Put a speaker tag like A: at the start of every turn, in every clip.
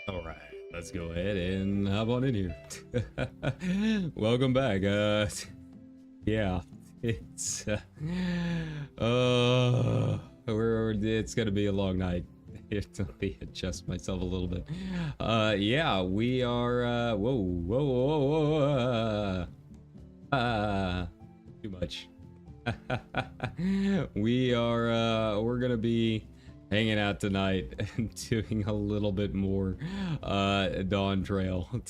A: All right, let's go ahead and hop on in here. Welcome back. Yeah, it's it's gonna be a long night. Let me adjust myself a little bit. Yeah, we are. Whoa. Too much. We are. We're gonna be hanging out tonight and doing a little bit more Dawntrail.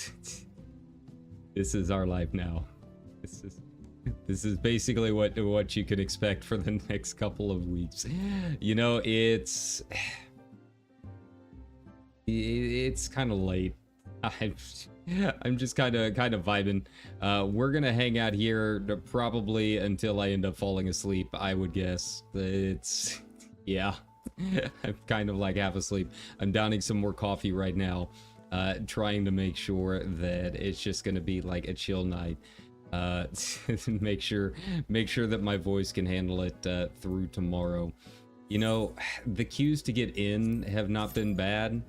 A: This is our life now. This is basically what you can expect for the next couple of weeks. You know, it's kind of late. I'm just kind of vibing. We're gonna hang out here probably until I end up falling asleep, I would guess. It's, yeah. I'm kind of like half asleep. I'm downing some more coffee right now, trying to make sure that it's just gonna be like a chill night. Make sure that my voice can handle it through tomorrow. You know, the queues to get in have not been bad.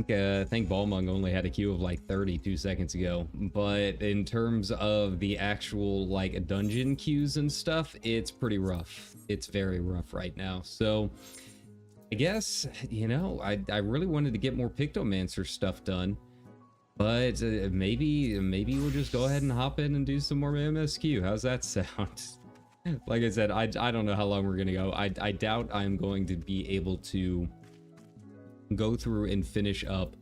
A: I think Balmung only had a queue of like 32 seconds ago, but in terms of the actual like dungeon queues and stuff, it's pretty rough. It's very rough right now. So I guess, you know, I really wanted to get more Pictomancer stuff done, but maybe we'll just go ahead and hop in and do some more MSQ. How's that sound? Like I said, I don't know how long we're gonna go. I doubt I'm going to be able to go through and finish up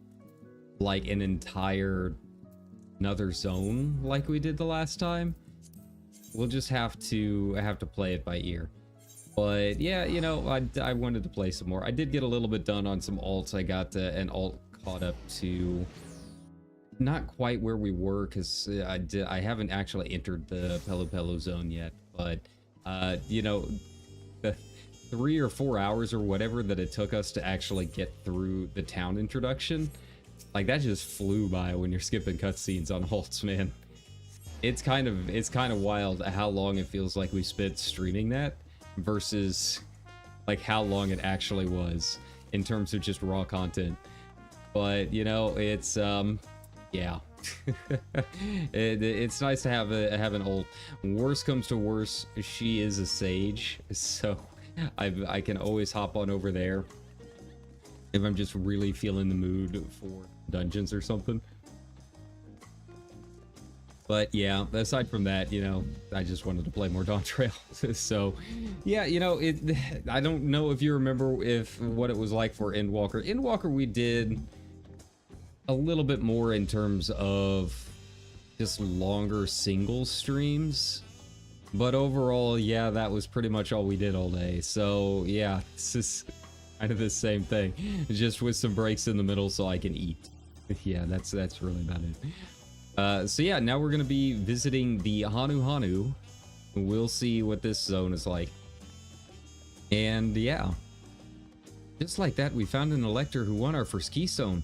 A: like an entire another zone like we did the last time. We'll just have to play it by ear. But yeah, you know, I wanted to play some more. I did get a little bit done on some alts. I got an alt caught up to not quite where we were, because I haven't actually entered the Pelu zone yet, but you know, the 3 or 4 hours or whatever that it took us to actually get through the town introduction, like that just flew by when you're skipping cutscenes on halts, man. It's kind of wild how long it feels like we spent streaming that versus like how long it actually was in terms of just raw content. But you know, it's yeah. It's nice to have an ult. Worst comes to worst, she is a sage, so I can always hop on over there if I'm just really feeling the mood for dungeons or something. But yeah, aside from that, you know, I just wanted to play more Dawntrail. So yeah, you know, I don't know if you remember what it was like for Endwalker. Endwalker we did a little bit more in terms of just longer single streams. But overall, yeah, that was pretty much all we did all day. So yeah, this is kind of the same thing, just with some breaks in the middle so I can eat. Yeah, that's really about it. So yeah, now we're gonna be visiting the Hanu. We'll see what this zone is like. And yeah, just like that, we found an elector who won our first keystone.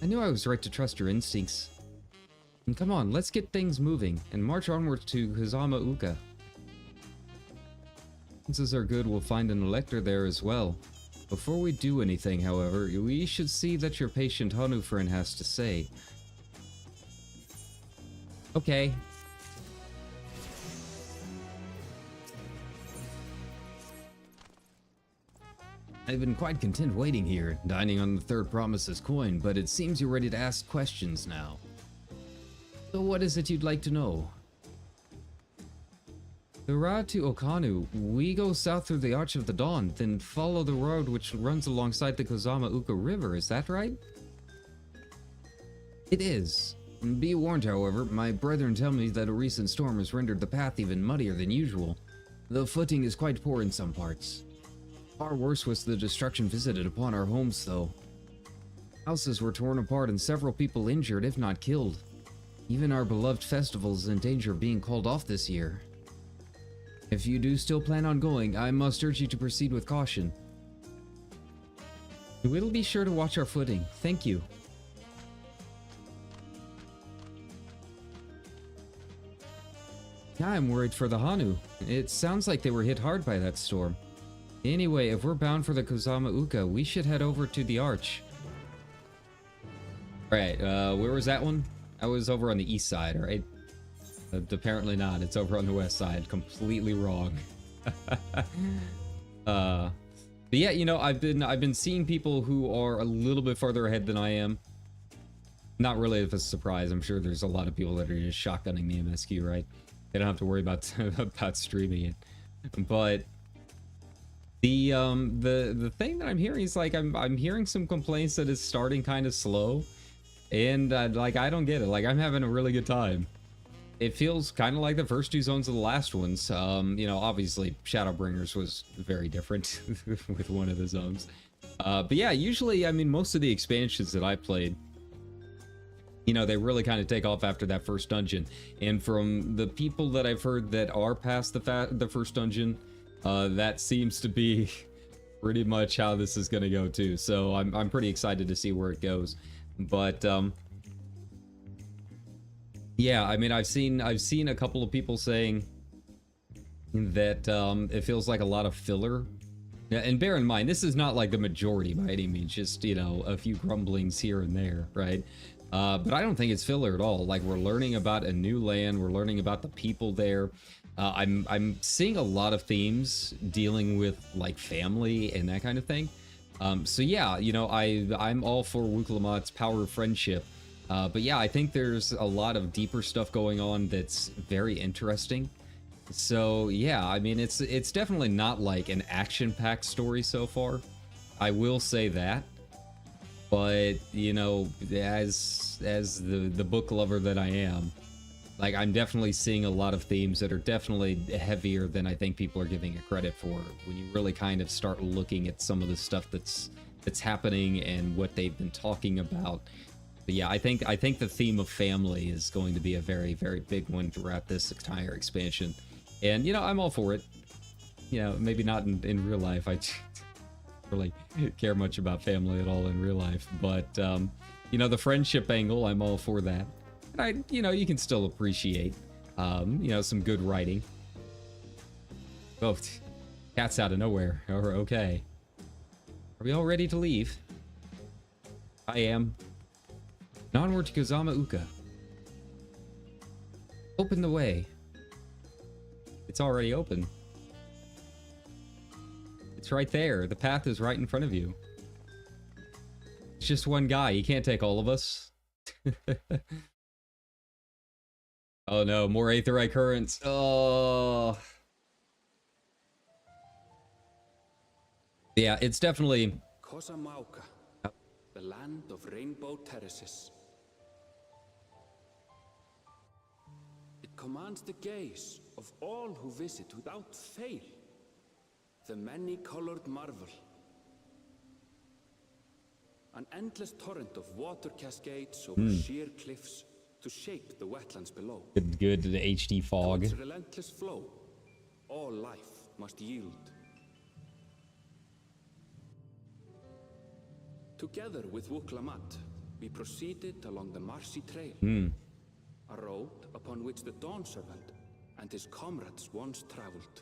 A: I knew I was right to trust your instincts. And come on, let's get things moving and march onwards to Hazama Uka. Chances are good we'll find an elector there as well. Before we do anything, however, we should see that your patient Hanu friend has to say. Okay. I've been quite content waiting here, dining on the third promise's coin, but it seems you're ready to ask questions now. So what is it you'd like to know? The route to Okanu, we go south through the Arch of the Dawn, then follow the road which runs alongside the Kozama Uka River, is that right? It is. Be warned, however, my brethren tell me that a recent storm has rendered the path even muddier than usual. The footing is quite poor in some parts. Far worse was the destruction visited upon our homes, though. Houses were torn apart and several people injured, if not killed. Even our beloved festival is in danger of being called off this year. If you do still plan on going, I must urge you to proceed with caution. We'll be sure to watch our footing. Thank you. I'm worried for the Hanu. It sounds like they were hit hard by that storm. Anyway, if we're bound for the Kozama Uka, we should head over to the Arch. Alright, where was that one? I was over on the east side, right? Apparently not. It's over on the west side. Completely wrong. But yeah, you know, I've been seeing people who are a little bit farther ahead than I am. Not really a surprise. I'm sure there's a lot of people that are just shotgunning the MSQ, right? They don't have to worry about about streaming it. But the thing that I'm hearing is like I'm hearing some complaints that it's starting kind of slow, and like I don't get it. Like I'm having a really good time. It feels kind of like the first two zones of the last ones. You know, obviously Shadowbringers was very different with one of the zones. But yeah, usually, I mean, most of the expansions that I played, you know, they really kind of take off after that first dungeon. And from the people that I've heard that are past the first dungeon, that seems to be pretty much how this is going to go too. So I'm pretty excited to see where it goes. But yeah, I mean, I've seen a couple of people saying that it feels like a lot of filler. And bear in mind, this is not like the majority by any means, just, you know, a few grumblings here and there, right? But I don't think it's filler at all. Like, we're learning about a new land, we're learning about the people there. I'm seeing a lot of themes dealing with like family and that kind of thing. So yeah, you know, I'm all for Wuklamat's power of friendship. But yeah, I think there's a lot of deeper stuff going on that's very interesting. So yeah, I mean, it's definitely not like an action-packed story so far. I will say that. But, you know, as the book lover that I am, like, I'm definitely seeing a lot of themes that are definitely heavier than I think people are giving it credit for. When you really kind of start looking at some of the stuff that's happening and what they've been talking about. But yeah, I think the theme of family is going to be a very, very big one throughout this entire expansion. And, you know, I'm all for it. You know, maybe not in real life. I really care much about family at all in real life. But, you know, the friendship angle, I'm all for that. And you know, you can still appreciate, you know, some good writing. Oh, cat's out of nowhere. Okay. Are we all ready to leave? I am. Onward to Kozama Uka. Open the way. It's already open. It's right there. The path is right in front of you. It's just one guy. He can't take all of us. Oh no, more aetheryte currents. Oh. Yeah, it's definitely...
B: Kozamauka, the land of rainbow terraces. It commands the gaze of all who visit without fail. The many-colored marvel. An endless torrent of water cascades over sheer cliffs to shape the wetlands below.
A: Good the HD fog.
B: Its relentless flow, all life must yield. Together with Wuklamat, we proceeded along the Marcy Trail, a road upon which the Dawn Servant and his comrades once traveled.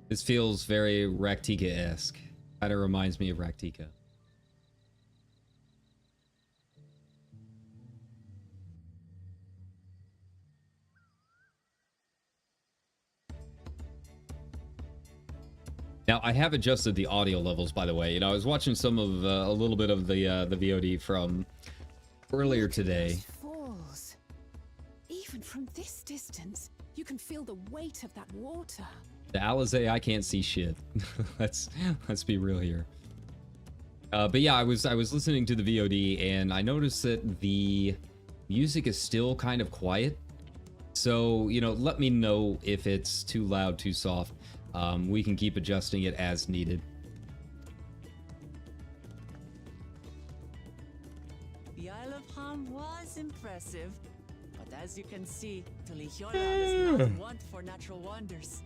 A: This feels very Raktika-esque. Kind of reminds me of Raktika. Now, I have adjusted the audio levels, by the way. You know, I was watching some of a little bit of the VOD from earlier today,
C: ripples. Even from this distance, you can feel the weight of that water.
A: The Alizé, I can't see shit. let's be real here. But yeah, I was listening to the VOD and I noticed that the music is still kind of quiet. So, you know, let me know if it's too loud, too soft. We can keep adjusting it as needed.
D: The Isle of Ham was impressive, but as you can see, Tulihiola does not want for natural wonders.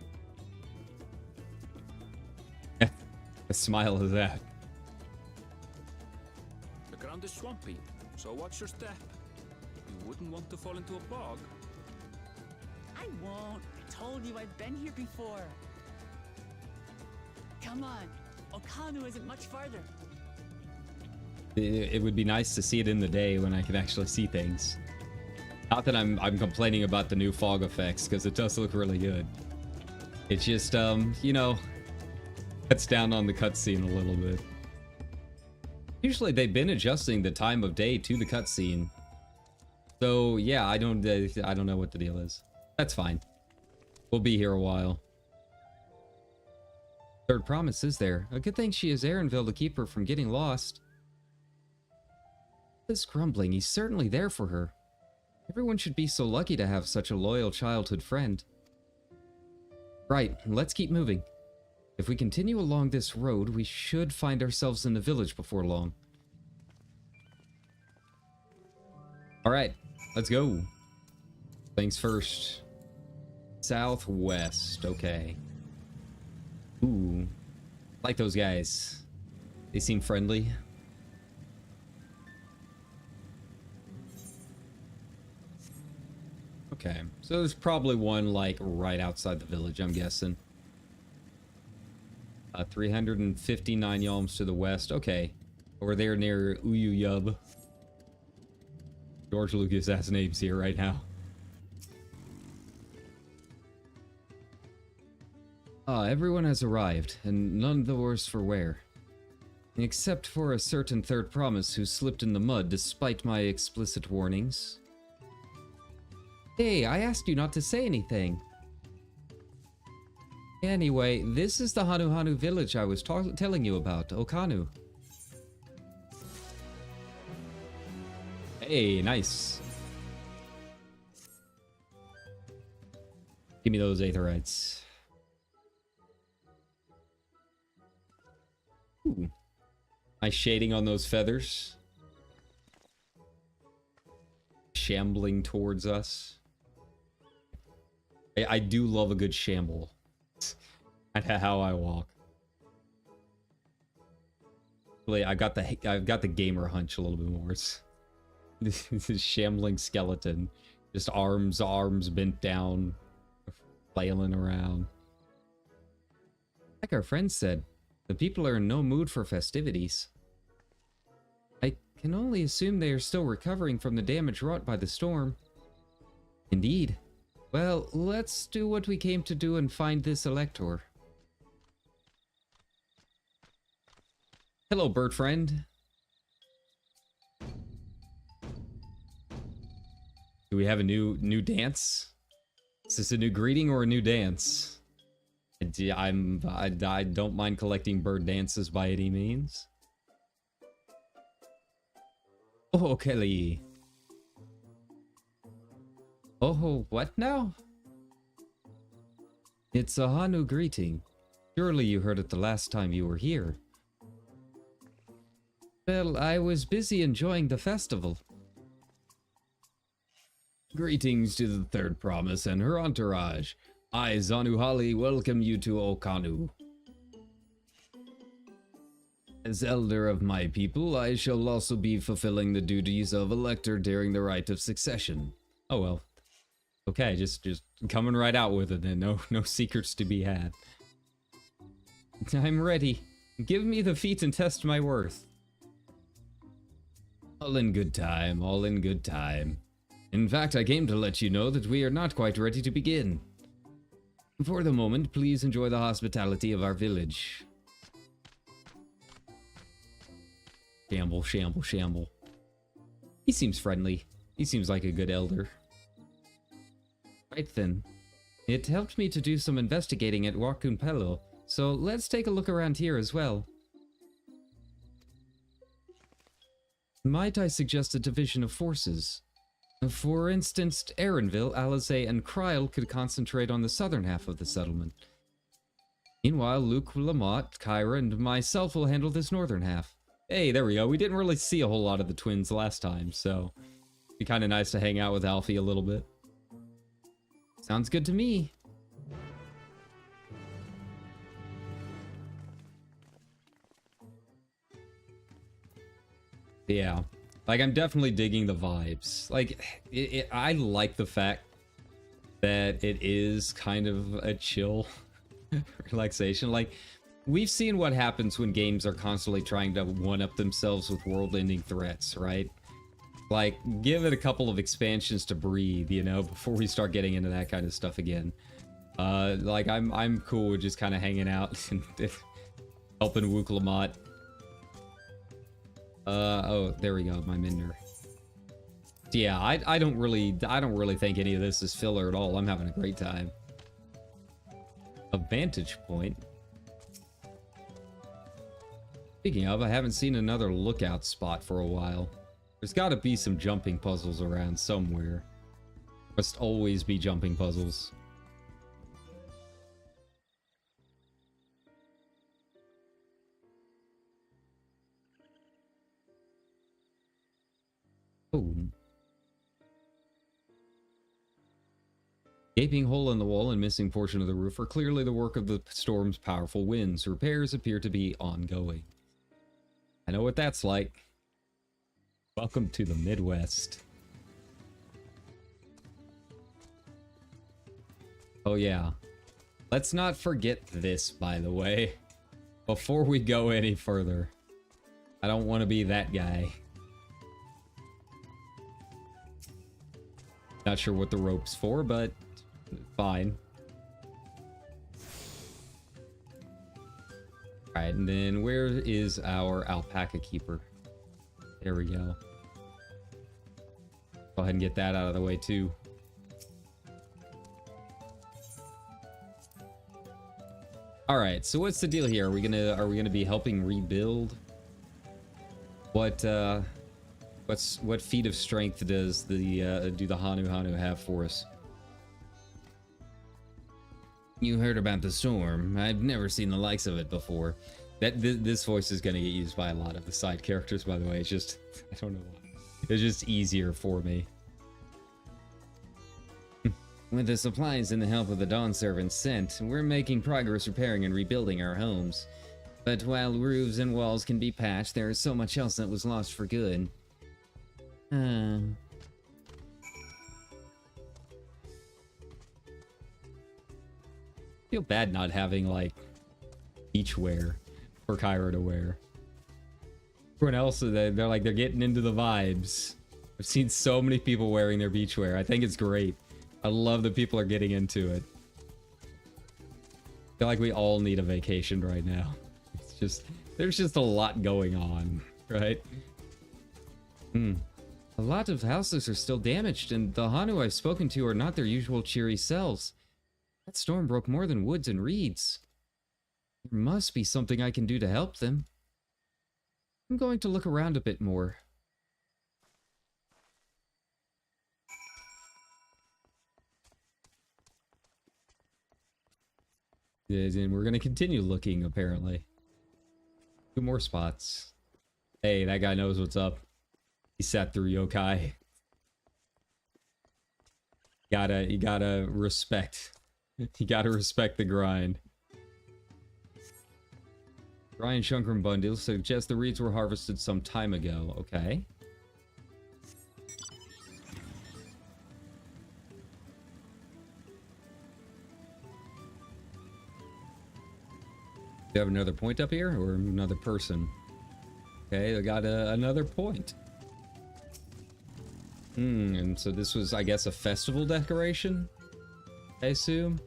A: A smile is that.
B: The ground is swampy, so watch your step. You wouldn't want to fall into a bog.
D: I won't. I told you I've been here before. Come on. Okanu isn't much farther.
A: It would be nice to see it in the day when I can actually see things. Not that I'm complaining about the new fog effects, because it does look really good. It's just, you know, cuts down on the cutscene a little bit. Usually they've been adjusting the time of day to the cutscene. So yeah, I don't know what the deal is. That's fine. We'll be here a while. Third promise is there. A good thing she is Aaronville to keep her from getting lost. This grumbling, he's certainly there for her. Everyone should be so lucky to have such a loyal childhood friend. Right, let's keep moving. If we continue along this road, we should find ourselves in the village before long. Alright, let's go. Things first. Southwest, okay. Ooh, like those guys. They seem friendly. Okay, so there's probably one like right outside the village, I'm guessing. 359 yalms to the west. Okay, over there near Uyuyub. George Lucas has names here right now. Everyone has arrived, and none the worse for wear. Except for a certain third promise who slipped in the mud despite my explicit warnings. Hey, I asked you not to say anything. Anyway, this is the Hanu village I was telling you about, Okanu. Hey, nice. Give me those aetherites. Ooh. Nice shading on those feathers. Shambling towards us. I do love a good shamble. That's how I walk. Really, I've got the gamer hunch a little bit more. It's this is shambling skeleton, just arms bent down, flailing around. Like our friend said, the people are in no mood for festivities. I can only assume they are still recovering from the damage wrought by the storm. Indeed. Well, let's do what we came to do and find this elector. Hello, bird friend. Do we have a new dance? Is this a new greeting or a new dance? I don't mind collecting bird dances by any means. Oh, Kelly. Oh, what now? It's a Hanu greeting. Surely you heard it the last time you were here. Well, I was busy enjoying the festival. Greetings to the third promise and her entourage. I, Zanuhali, welcome you to Okanu. As elder of my people, I shall also be fulfilling the duties of elector during the rite of succession. Oh well. Okay, just coming right out with it then. No secrets to be had. I'm ready. Give me the feat and test my worth. All in good time, all in good time. In fact, I came to let you know that we are not quite ready to begin. For the moment, please enjoy the hospitality of our village. Shamble, shamble, shamble. He seems friendly. He seems like a good elder. Right then. It helped me to do some investigating at Wakunpelo, so let's take a look around here as well. Might I suggest a division of forces? For instance, Aaronville, Alizé, and Kryl could concentrate on the southern half of the settlement. Meanwhile, Luke, Lamont, Kyra, and myself will handle this northern half. Hey, there we go. We didn't really see a whole lot of the twins last time, so it'd be kind of nice to hang out with Alfie a little bit. Sounds good to me. Yeah. Like, I'm definitely digging the vibes. Like, I like the fact that it is kind of a chill relaxation. Like, we've seen what happens when games are constantly trying to one-up themselves with world-ending threats, right? Like, give it a couple of expansions to breathe, you know, before we start getting into that kind of stuff again. Like, I'm cool with just kind of hanging out and helping Wook Lamont. Oh, there we go, my Minder. Yeah, I don't really think any of this is filler at all. I'm having a great time. A vantage point. Speaking of, I haven't seen another lookout spot for a while. There's got to be some jumping puzzles around somewhere. Must always be jumping puzzles. Oh. Gaping hole in the wall and missing portion of the roof are clearly the work of the storm's powerful winds. Repairs appear to be ongoing. I know what that's like. Welcome to the Midwest. Oh yeah. Let's not forget this, by the way. Before we go any further. I don't want to be that guy. Not sure what the rope's for, but fine. Alright, and then where is our alpaca keeper? There we go. Go ahead and get that out of the way too. Alright, so what's the deal here? Are we gonna be helping rebuild? What feat of strength does the do the Hanu have for us? You heard about the storm. I've never seen the likes of it before. This voice is gonna get used by a lot of the side characters, by the way. It's just, I don't know why. It's just easier for me. With the supplies and the help of the Dawn servants sent, we're making progress repairing and rebuilding our homes. But while roofs and walls can be patched, there is so much else that was lost for good. Feel bad not having, like, beachwear for Kyra to wear. Everyone else, they're getting into the vibes. I've seen so many people wearing their beachwear. I think it's great. I love that people are getting into it. I feel like we all need a vacation right now. It's just, there's just a lot going on, right? A lot of houses are still damaged, and the Hanu I've spoken to are not their usual cheery selves. That storm broke more than woods and reeds. There must be something I can do to help them. I'm going to look around a bit more. And we're going to continue looking, apparently. 2 more spots. Hey, that guy knows what's up. He sat through yokai. You gotta respect. You gotta respect the grind. Brian Shunkram bundle suggests the reeds were harvested some time ago. Okay. Do you have another point up here or another person? Okay, I got another point. And so this was, I guess, a festival decoration, I assume?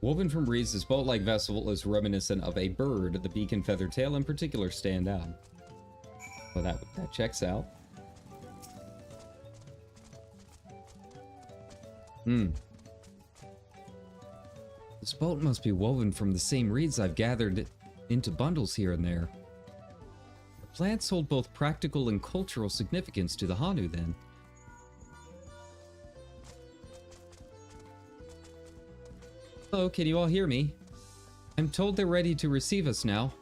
A: Woven from reeds, this boat-like vessel is reminiscent of a bird. The beak and feathered tail in particular stand out. Well, that checks out. Hmm. This boat must be woven from the same reeds I've gathered into bundles here and there. The plants hold both practical and cultural significance to the Hanu, then. Hello, can you all hear me? I'm told they're ready to receive us now.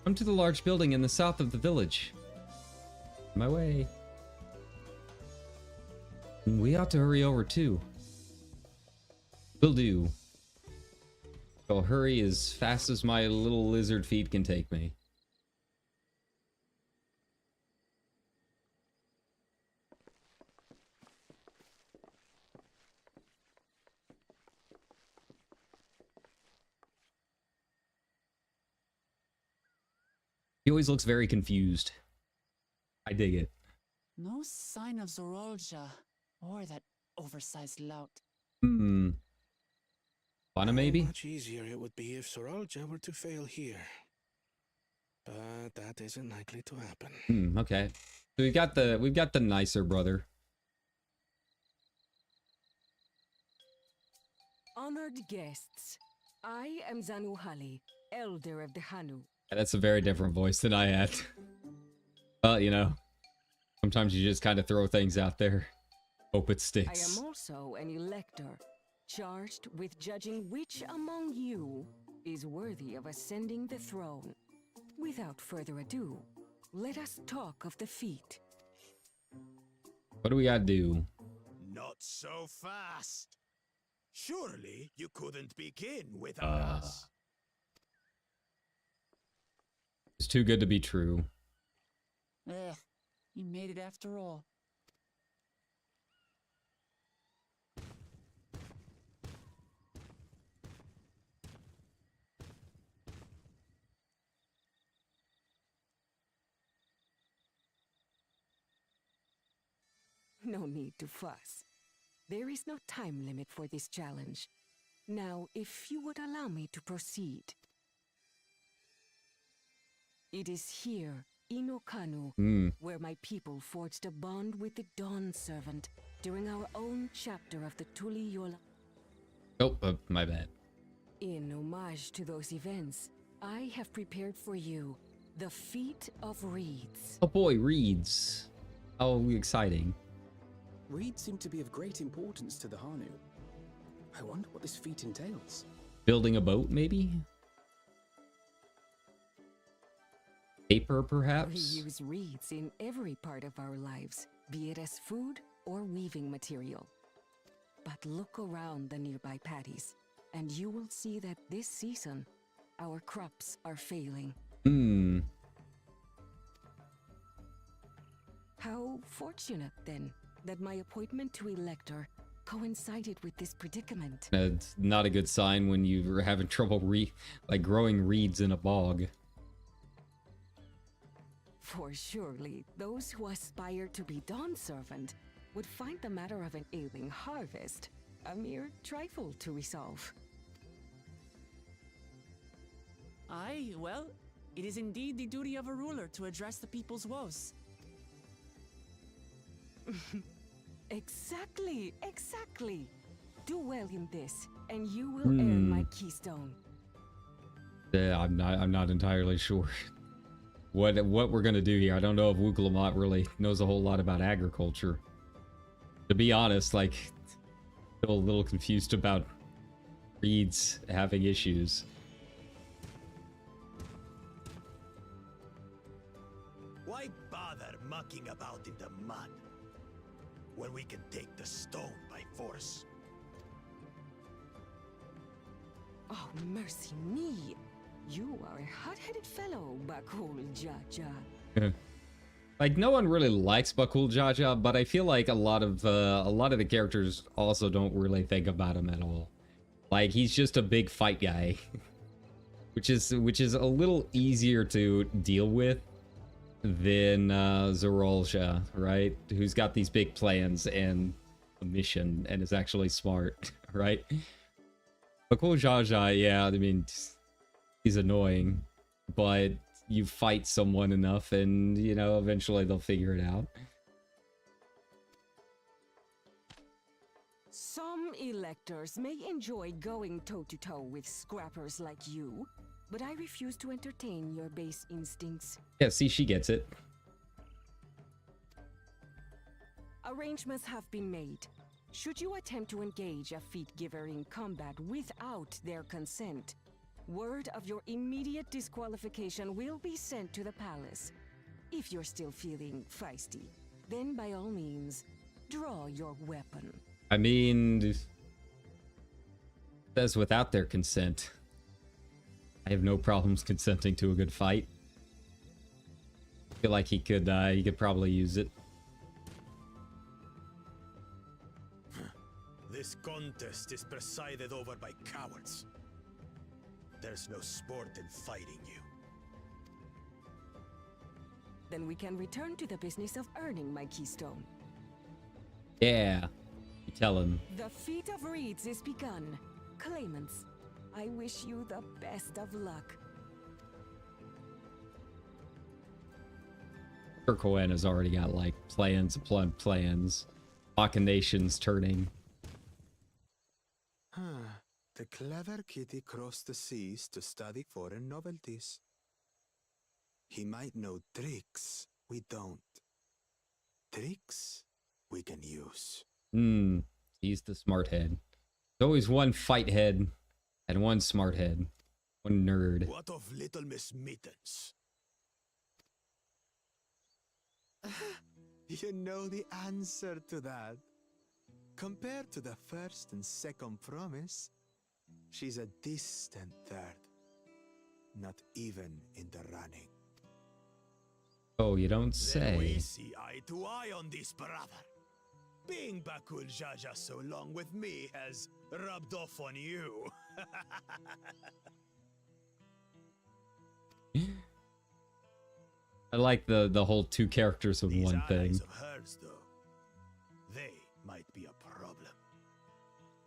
A: Come to the large building in the south of the village. On my way. We ought to hurry over too. Will do. I'll hurry as fast as my little lizard feet can take me. He always looks very confused. I dig it.
D: No sign of Zorolja or that oversized lout.
A: Hmm. Fana, maybe?
E: How much easier it would be if Sorolja were to fail here. But that isn't likely to happen.
A: Hmm, okay. So we've got the nicer brother.
F: Honored guests, I am Zanuhali, elder of the Hanu.
A: That's a very different voice than I had. Well, you know, sometimes you just kind of throw things out there. Hope it
F: I
A: sticks.
F: am also an elector, charged with judging which among you is worthy of ascending the throne. Without further ado, let us talk of the feat.
A: What do we gotta do?
G: Not so fast. Surely you couldn't begin without us.
A: It's too good to be true.
D: You made it after all.
F: No need to fuss. There is no time limit for this challenge. Now, if you would allow me to proceed. It is here, in Okanu, where my people forged a bond with the Dawn Servant during our own chapter of the Tuli Yola.
A: Oh, my bad.
F: In homage to those events, I have prepared for you the Feat of Reeds.
A: Oh boy, reeds. How exciting.
H: Reeds seem to be of great importance to the Hanu. I wonder what this feat entails.
A: Building a boat, maybe? Paper,
F: We
A: perhaps?
F: use reeds in every part of our lives, be it as food or weaving material. But look around the nearby paddies, and you will see that this season, our crops are failing.
A: Hmm.
F: How fortunate, then, that my appointment to Elector coincided with this predicament.
A: It's not a good sign when you're having trouble growing reeds in a bog.
F: For surely, those who aspire to be Dawn Servant would find the matter of an ailing harvest a mere trifle to resolve.
D: Aye, well, it is indeed the duty of a ruler to address the people's woes.
F: Exactly, exactly. Do well in this, and you will earn my keystone.
A: Yeah, I'm not entirely sure what we're gonna do here. I don't know if Wuklamat really knows a whole lot about agriculture. To be honest, like, still a little confused about reeds having issues.
G: Why bother mucking about in the mud when we can take the stone by force?
F: Oh, mercy me. You are a hot-headed fellow, Bakul Jaja.
A: Like, no one really likes Bakul Jaja, but I feel like a lot of the characters also don't really think about him at all. Like, he's just a big fight guy, which is a little easier to deal with than Zorolja, right? Who's got these big plans and a mission and is actually smart, right? Bakul Jaja, yeah, I mean, he's annoying, but you fight someone enough and, you know, eventually they'll figure it out.
F: Some electors may enjoy going toe-to-toe with scrappers like you, but I refuse to entertain your base instincts.
A: Yeah, see, she gets it.
F: Arrangements have been made. Should you attempt to engage a feat giver in combat without their consent, word of your immediate disqualification will be sent to the palace. If you're still feeling feisty, then by all means, draw your weapon.
A: I mean, says without their consent. I have no problems consenting to a good fight. I feel like he could probably use it.
G: This contest is presided over by cowards. There's no sport in fighting you.
F: Then we can return to the business of earning my keystone.
A: Yeah, you tell him.
F: The feat of reeds is begun. Claimants, I wish you the best of luck.
A: Turcoan has already got like plans upon plans. Machinations turning.
G: The clever kitty crossed the seas to study foreign novelties. He might know tricks we don't. Tricks we can use.
A: He's the smart head. There's always one fight head and one smart head. One nerd.
G: What of Little Miss Mittens? You know the answer to that. Compared to the first and second promise, she's a distant third. Not even in the running.
A: Oh, you don't
G: Then we
A: say.
G: see eye to eye on this, brother. Being Bakul Jaja so long with me has rubbed off on you.
A: I like the whole two characters of
G: These
A: one thing.
G: allies of hers, though, they might be a problem.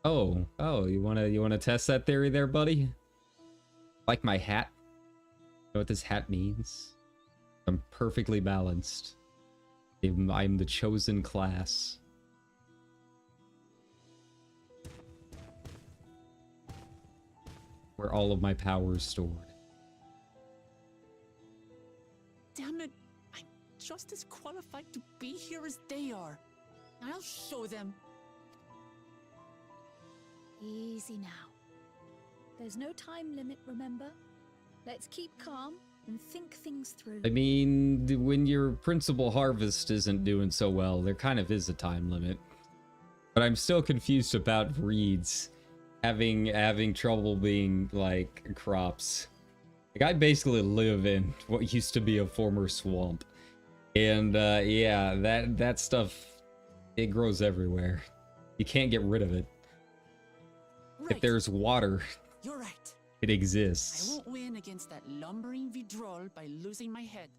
A: Oh, you wanna test that theory there, buddy? Like my hat? You know what this hat means? I'm perfectly balanced. I'm the chosen class. Where all of my power is stored.
D: Damn it, I'm just as qualified to be here as they are. I'll show them.
I: Easy now. There's no time limit, remember? Let's keep calm and think things through.
A: I mean, when your principal harvest isn't doing so well, there kind of is a time limit. But I'm still confused about reeds having trouble being like crops. Like, I basically live in what used to be a former swamp. And yeah, that stuff, it grows everywhere. You can't get rid of it.
D: Right.
A: If there's water,
D: You're right.
A: it
D: I
A: exists.
D: won't win against that lumbering Vidrol by losing my head.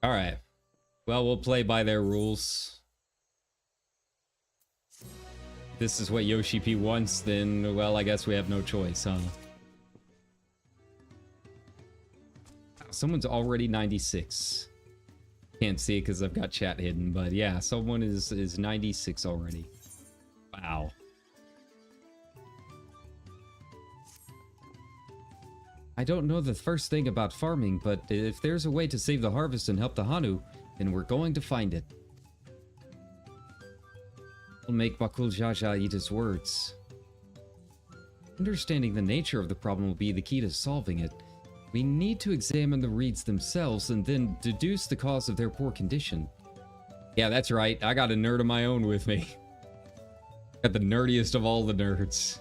A: Alright. Well, we'll play by their rules. If this is what Yoshi P wants, then, well, I guess we have no choice, huh? Someone's already 96. Can't see it because I've got chat hidden, but yeah, someone is 96 already. Wow. I don't know the first thing about farming, but if there's a way to save the harvest and help the Hanu, then we're going to find it. We'll make Bakul Jaja eat his words. Understanding the nature of the problem will be the key to solving it. We need to examine the reeds themselves and then deduce the cause of their poor condition. Yeah, that's right. I got a nerd of my own with me. Got the nerdiest of all the nerds.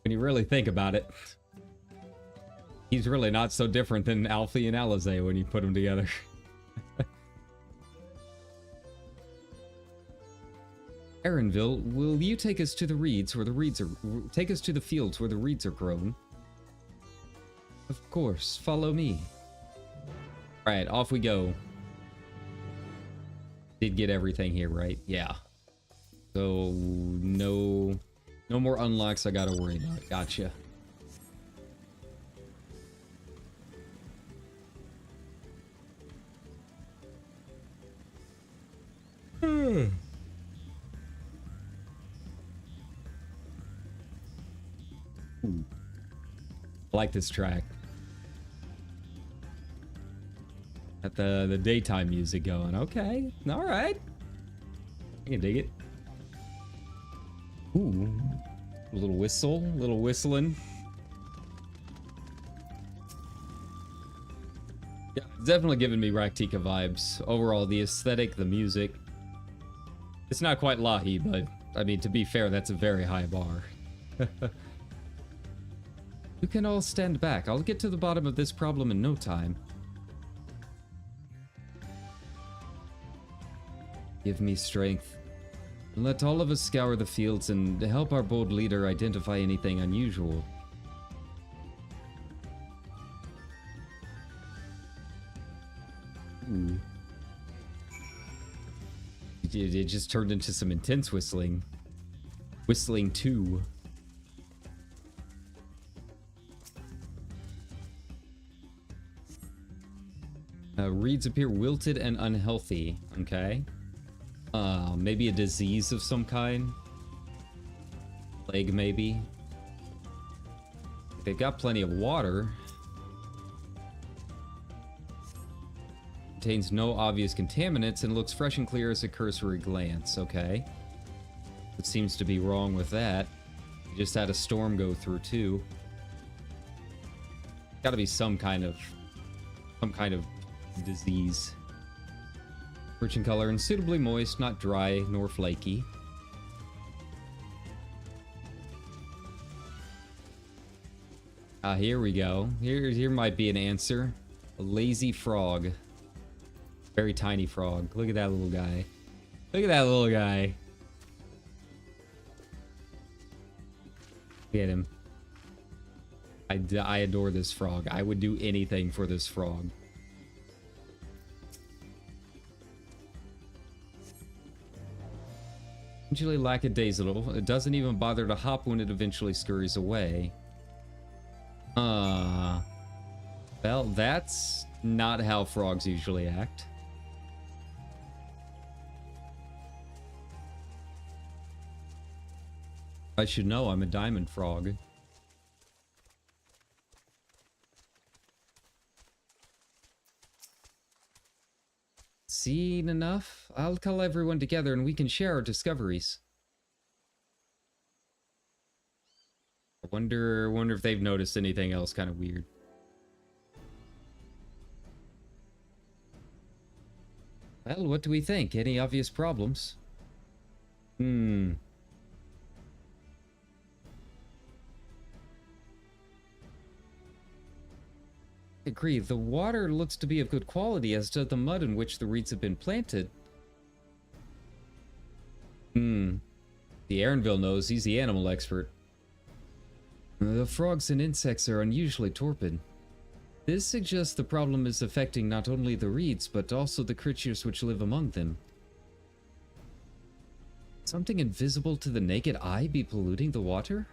A: When you really think about it, he's really not so different than Alfie and Alizé when you put them together. Aaronville, will you take us to the reeds where the reeds are... Take us to the fields where the reeds are grown? Of course, follow me. Alright, off we go. Did get everything here, right? Yeah. So, no more unlocks I gotta worry about. Gotcha. Ooh. I like this track. Got the daytime music going. Okay, all right. I can dig it. Ooh, a little whistle, a little whistling. Yeah, it's definitely giving me Raktika vibes. Overall, the aesthetic, the music. It's not quite Lahi, but I mean, to be fair, that's a very high bar. You can all stand back. I'll get to the bottom of this problem in no time. Give me strength. And let all of us scour the fields and help our bold leader identify anything unusual. Ooh. It just turned into some intense whistling. Whistling 2. Reeds appear wilted and unhealthy. Okay. Maybe a disease of some kind. Plague, maybe. They've got plenty of water. Contains no obvious contaminants and looks fresh and clear as a cursory glance. Okay. What seems to be wrong with that? You just had a storm go through too. Gotta be some kind of disease. Rich in color and suitably moist, not dry nor flaky. Here we go. Here might be an answer. A lazy frog. Very tiny frog. Look at that little guy. Look at that little guy. Look at him. I adore this frog. I would do anything for this frog. Usually lackadaisical. It doesn't even bother to hop when it eventually scurries away. Well, that's not how frogs usually act. I should know, I'm a diamond frog. Seen enough? I'll call everyone together and we can share our discoveries. I wonder if they've noticed anything else kind of weird. Well, what do we think? Any obvious problems? Agree. The water looks to be of good quality, as does the mud in which the reeds have been planted. The Aaronville knows. He's the animal expert. The frogs and insects are unusually torpid. This suggests the problem is affecting not only the reeds, but also the creatures which live among them. Something invisible to the naked eye be polluting the water?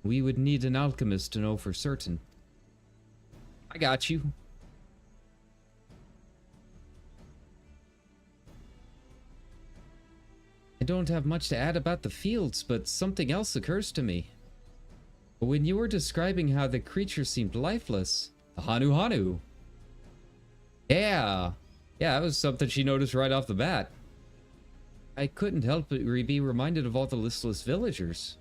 A: We would need an alchemist to know for certain. I got you. I don't have much to add about the fields, but something else occurs to me. When you were describing how the creature seemed lifeless, the Hanu. Yeah, that was something she noticed right off the bat. I couldn't help but be reminded of all the listless villagers.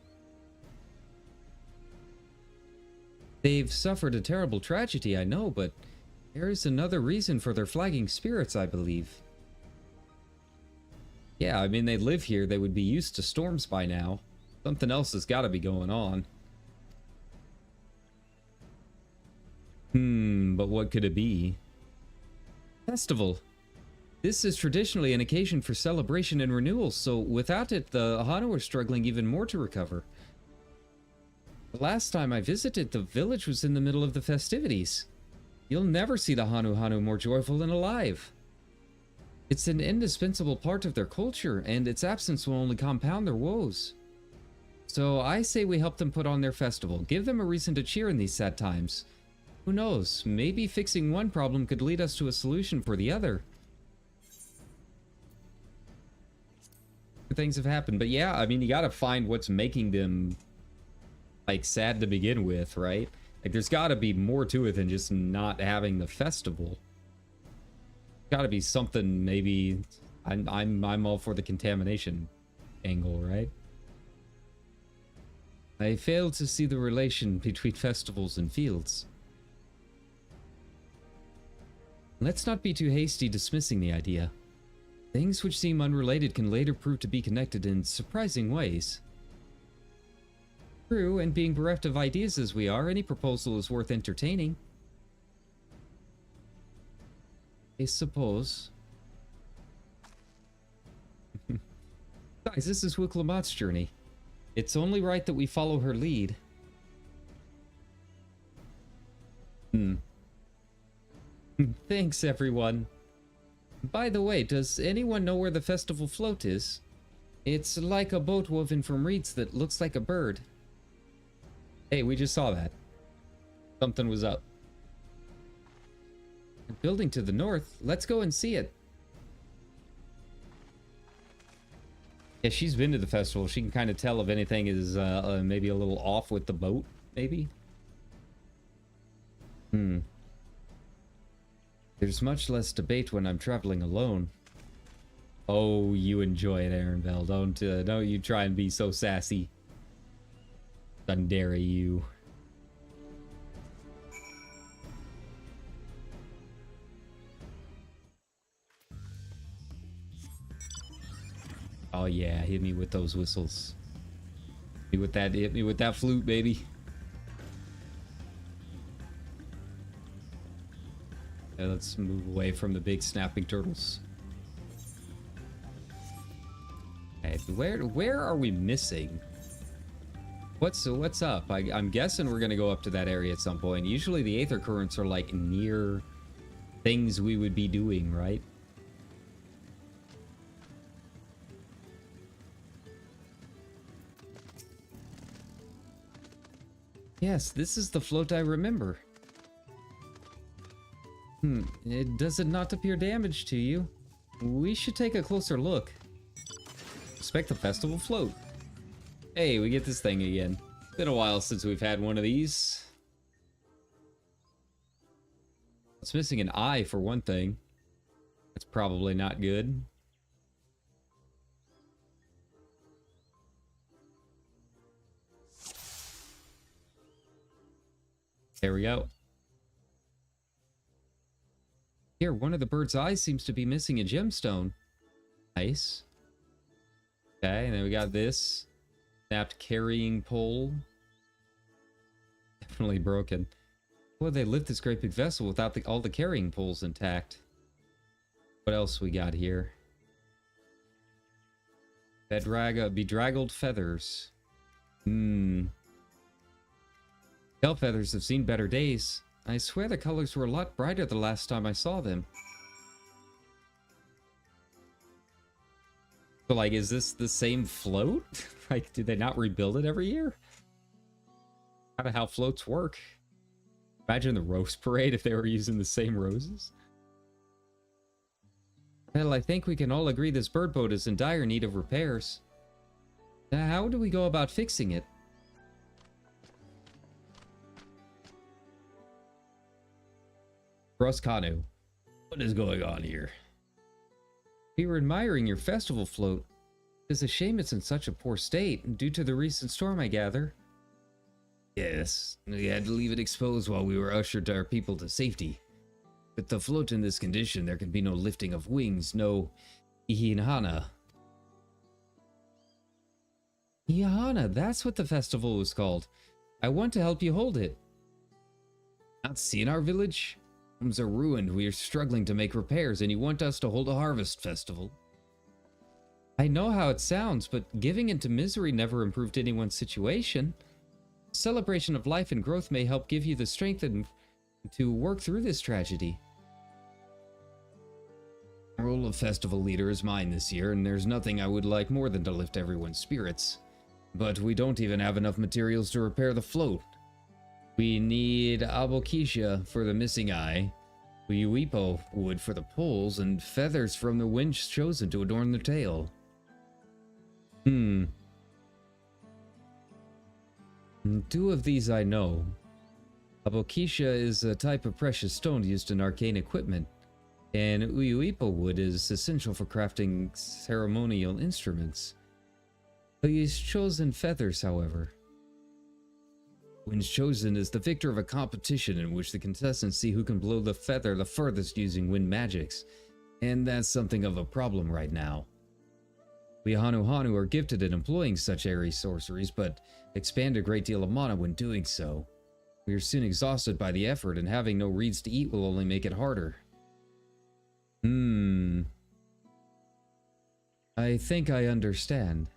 A: They've suffered a terrible tragedy, I know, but there is another reason for their flagging spirits, I believe. Yeah, I mean, they live here. They would be used to storms by now. Something else has got to be going on. But what could it be? Festival. This is traditionally an occasion for celebration and renewal, so without it, the Hana are struggling even more to recover. The last time I visited, the village was in the middle of the festivities. You'll never see the Hanu more joyful and alive. It's an indispensable part of their culture, and its absence will only compound their woes. So I say we help them put on their festival, give them a reason to cheer in these sad times. Who knows, maybe fixing one problem could lead us to a solution for the other. things have happened. But yeah, I mean, you gotta find what's making them, like, sad to begin with, right? Like, there's gotta be more to it than just not having the festival. Gotta be something, maybe. I'm all for the contamination angle, right? I fail to see the relation between festivals and fields. Let's not be too hasty dismissing the idea. Things which seem unrelated can later prove to be connected in surprising ways. True, and being bereft of ideas as we are, any proposal is worth entertaining. I suppose. Guys, this is Wiklamat's journey. It's only right that we follow her lead. Thanks, everyone. By the way, does anyone know where the festival float is? It's like a boat woven from reeds that looks like a bird. Hey, we just saw that. Something was up. A building to the north. Let's go and see it. Yeah, she's been to the festival. She can kind of tell if anything is maybe a little off with the boat, maybe? There's much less debate when I'm traveling alone. Oh, you enjoy it, Aaronville. Don't you try and be so sassy. Dare you. Oh yeah, hit me with those whistles. Hit me with that flute, baby. Yeah, let's move away from the big snapping turtles. Okay, where are we missing? What's up? I'm guessing we're gonna go up to that area at some point. Usually the aether currents are like near things we would be doing, right? Yes, this is the float I remember. Does it not appear damaged to you? We should take a closer look. Inspect the festival float. Hey, we get this thing again. Been a while since we've had one of these. It's missing an eye for one thing. That's probably not good. There we go. Here, one of the bird's eyes seems to be missing a gemstone. Nice. Okay, and then we got this. Snapped carrying pole. Definitely broken. Boy, they lift this great big vessel without all the carrying poles intact. What else we got here? Bedraggled feathers. Tail feathers have seen better days. I swear the colors were a lot brighter the last time I saw them. So, like, is this the same float? Like, did they not rebuild it every year? Kind of how floats work. Imagine the rose parade if they were using the same roses. Well, I think we can all agree this bird boat is in dire need of repairs. Now, how do we go about fixing it? Roskanu, what is going on here? We were admiring your festival float. It's a shame it's in such a poor state, due to the recent storm, I gather. Yes, we had to leave it exposed while we were ushered our people to safety. With the float in this condition, there can be no lifting of wings, no Hana. Hana, that's what the festival was called. I want to help you hold it. Not seen our village? Homes are ruined, we are struggling to make repairs, and you want us to hold a harvest festival? I know how it sounds, but giving into misery never improved anyone's situation. Celebration of life and growth may help give you the strength to work through this tragedy. The role of festival leader is mine this year, and there's nothing I would like more than to lift everyone's spirits. But we don't even have enough materials to repair the float. We need abokisha for the missing eye, uipo wood for the poles, and feathers from the winch chosen to adorn the tail. Hmm. Two of these I know. Abokisha is a type of precious stone used in arcane equipment, and Uyuipa wood is essential for crafting ceremonial instruments. He's chosen feathers, however. Wins chosen is the victor of a competition in which the contestants see who can blow the feather the furthest using wind magics, and that's something of a problem right now. We Hanu are gifted at employing such airy sorceries, but expand a great deal of mana when doing so. We are soon exhausted by the effort, and having no reeds to eat will only make it harder. I think I understand.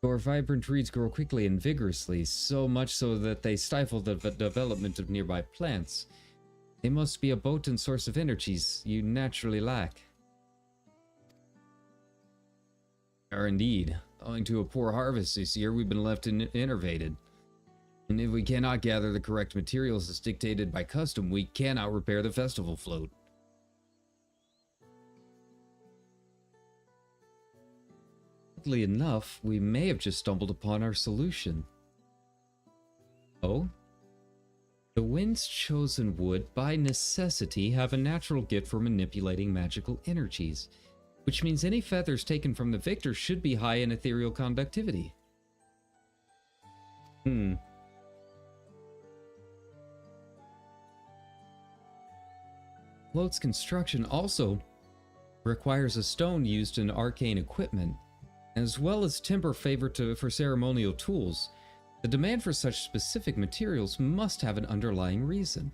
A: Your vibrant reeds grow quickly and vigorously, so much so that they stifle the development of nearby plants. They must be a potent source of energies you naturally lack. Indeed. Owing to a poor harvest this year, we've been left innervated. And if we cannot gather the correct materials as dictated by custom, we cannot repair the festival float. Oddly enough, we may have just stumbled upon our solution. Oh? The wind's chosen would, by necessity, have a natural gift for manipulating magical energies, which means any feathers taken from the victor should be high in ethereal conductivity. Float's construction also requires a stone used in arcane equipment, as well as timber favored for ceremonial tools. The demand for such specific materials must have an underlying reason.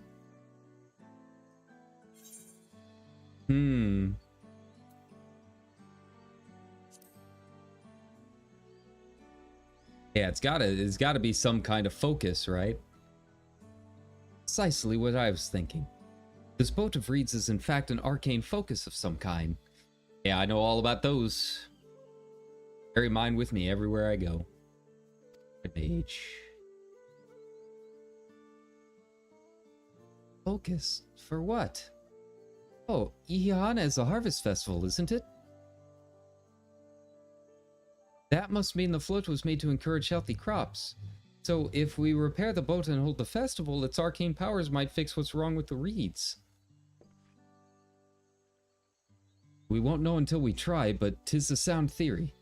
A: Yeah, it's gotta be some kind of focus, right? Precisely what I was thinking. This boat of reeds is in fact an arcane focus of some kind. Yeah, I know all about those. Carry mine with me everywhere I go. Page. Focus? For what? Oh, Ihana is a harvest festival, isn't it? That must mean the float was made to encourage healthy crops. So if we repair the boat and hold the festival, its arcane powers might fix what's wrong with the reeds. We won't know until we try, but 'tis a sound theory.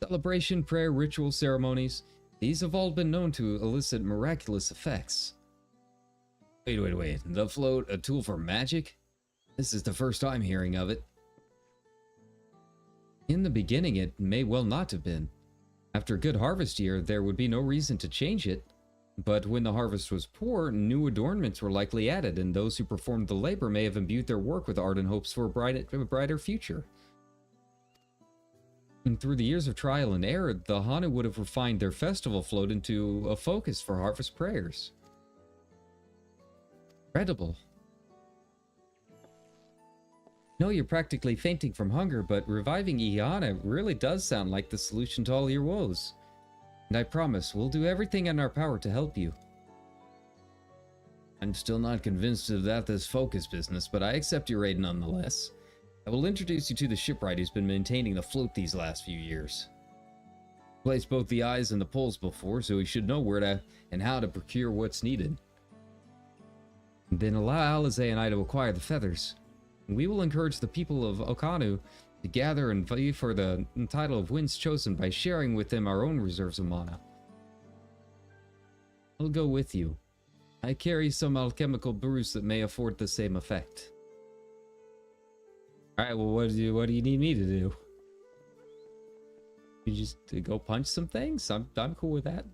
A: Celebration, prayer, ritual ceremonies, these have all been known to elicit miraculous effects. Wait. The float, a tool for magic? This is the first I'm hearing of it. In the beginning, it may well not have been. After a good harvest year, there would be no reason to change it. But when the harvest was poor, new adornments were likely added, and those who performed the labor may have imbued their work with ardent hopes for a brighter future. And through the years of trial and error, the Hana would have refined their festival float into a focus for harvest prayers. Incredible. No, you're practically fainting from hunger, but reviving Ihana really does sound like the solution to all your woes. And I promise, we'll do everything in our power to help you. I'm still not convinced of this focus business, but I accept your aid nonetheless. I will introduce you to the shipwright who's been maintaining the float these last few years. Placed both the eyes and the poles before, so he should know where to and how to procure what's needed. Then allow Alize and I to acquire the feathers. We will encourage the people of Okanu to gather and vie for the title of Winds Chosen by sharing with them our own reserves of mana. I'll go with you. I carry some alchemical brews that may afford the same effect. Alright, well what do you need me to do? You just go punch some things? I'm cool with that.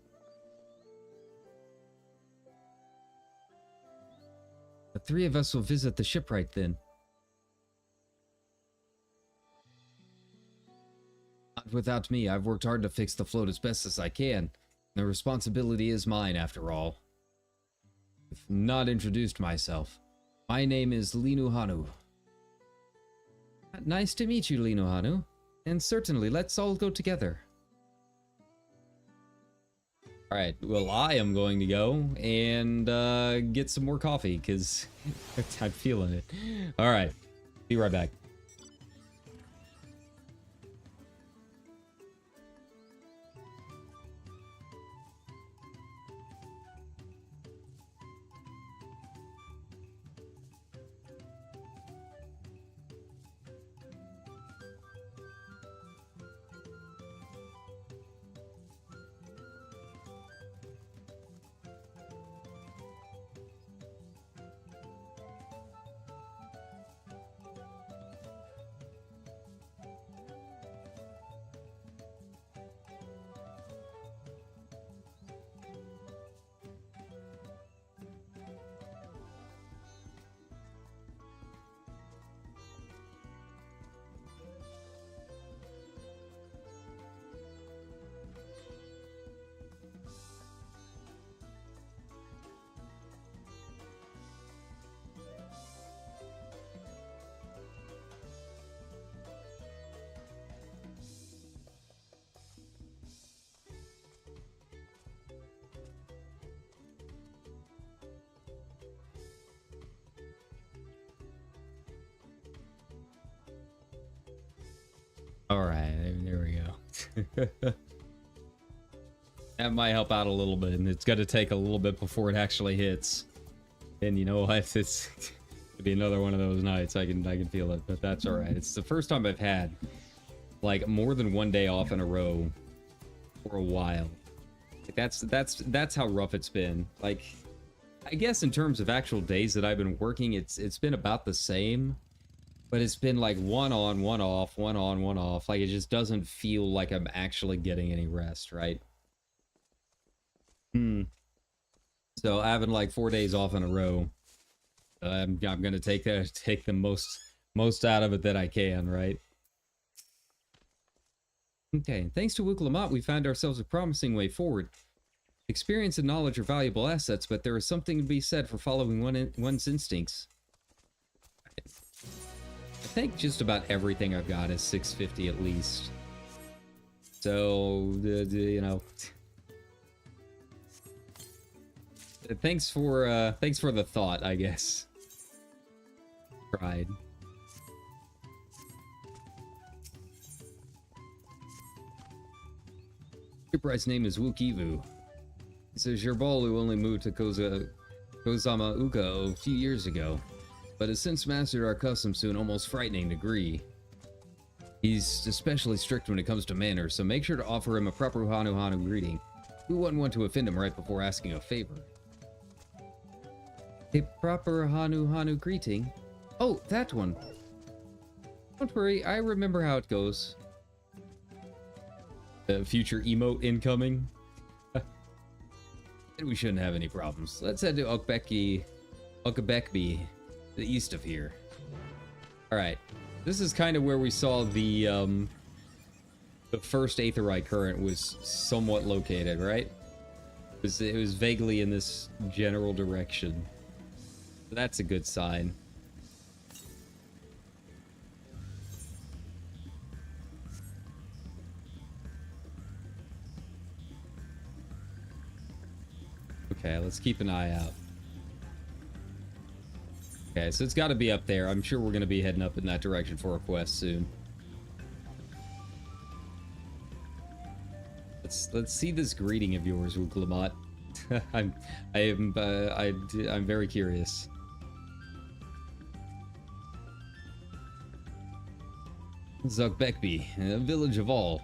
A: The three of us will visit the shipwright then. Not without me. I've worked hard to fix the float as best as I can. The responsibility is mine, after all. I've not introduced myself. My name is Linu Hanu. Nice to meet you, Linu Hanu. And certainly, let's all go together. Alright, well, I am going to go and get some more coffee, because I'm feeling it. Alright, be right back. All right, there we go. That might help out a little bit, and it's gonna take a little bit before it actually hits. And you know what? It's gonna be another one of those nights. I can feel it, but that's all right. It's the first time I've had like more than one day off in a row for a while. Like that's how rough it's been. Like, I guess in terms of actual days that I've been working, it's been about the same, but it's been like one on, one off, one on, one off. Like, it just doesn't feel like I'm actually getting any rest, right? So having like 4 days off in a row, I'm gonna take the most out of it that I can, right? Okay, thanks to Wuklamat, we found ourselves a promising way forward. Experience and knowledge are valuable assets, but there is something to be said for following one's instincts. I think just about everything I've got is 650 at least. So, you know... Thanks for the thought, I guess. Tried. Shipwright's name is Wukivu. He says Yerbolu only moved to Kozama Uka a few years ago, but has since mastered our customs to an almost frightening degree. He's especially strict when it comes to manners, so make sure to offer him a proper Hanu greeting. We wouldn't want to offend him right before asking a favor. A proper Hanu greeting? Oh, that one! Don't worry, I remember how it goes. The future emote incoming? We shouldn't have any problems. Let's head to Ukbekbi, the east of here. Alright, this is kind of where we saw the first Aetheryte current was somewhat located, right? It was vaguely in this general direction. That's a good sign. Okay, let's keep an eye out. Okay, so it's got to be up there. I'm sure we're going to be heading up in that direction for a quest soon. Let's see this greeting of yours, Wuklamat. I'm very curious. Zukbekbi, a village of all.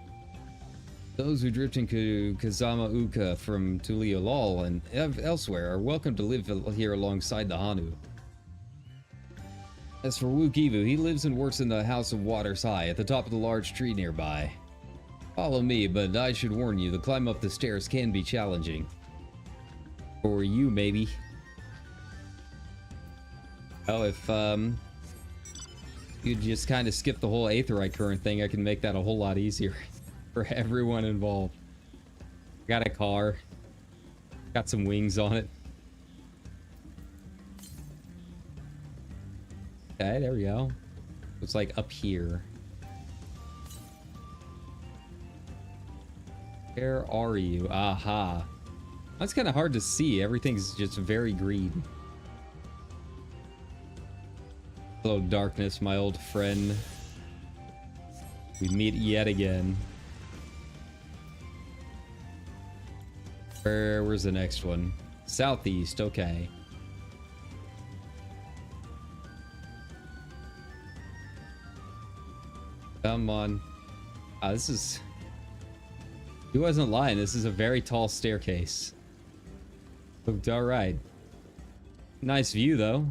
A: Those who drift into Kazama Uka from Tuliolal and elsewhere are welcome to live here alongside the Hanu. As for Wukivu, he lives and works in the House of Waters High at the top of the large tree nearby. Follow me, but I should warn you, the climb up the stairs can be challenging. For you, maybe. Oh, if you just kind of skip the whole Aetheryte current thing, I can make that a whole lot easier for everyone involved. Got a car. Got some wings on it. Okay, there we go. It's like up here. Where are you? Aha. That's kind of hard to see. Everything's just very green. Hello, darkness, my old friend. We meet yet again. Where's the next one? Southeast, okay. Come on. Ah, this is... He wasn't lying. This is a very tall staircase. Looked alright. Nice view, though.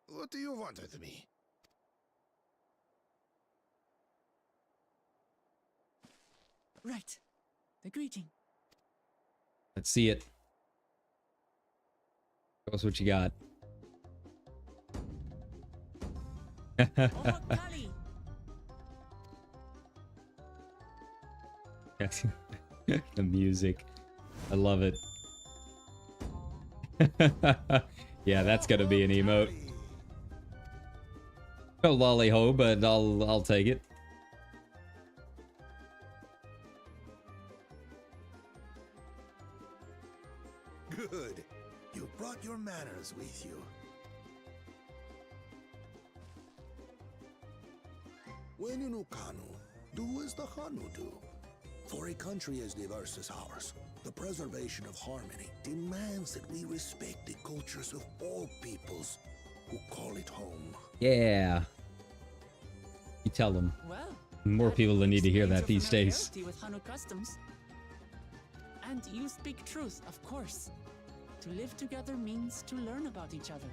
E: What do you want with me?
D: Right. The greeting.
A: Let's see it. Show us what you got.
D: Oh, Kali.
A: The music. I love it. Yeah, that's gonna be an emote. No lolly ho, but I'll take it.
E: manners with you. When you know Kanu, do as the Hanu do. For a country as diverse as ours, the preservation of harmony demands that we respect the cultures of all peoples who call it home.
A: Yeah. You tell them.
D: Well,
A: More
D: that
A: people that need to hear
D: explains
A: that
D: your
A: these days.
D: familiarity with Hanu customs. And you speak truth, of course. To live together means to learn about each other.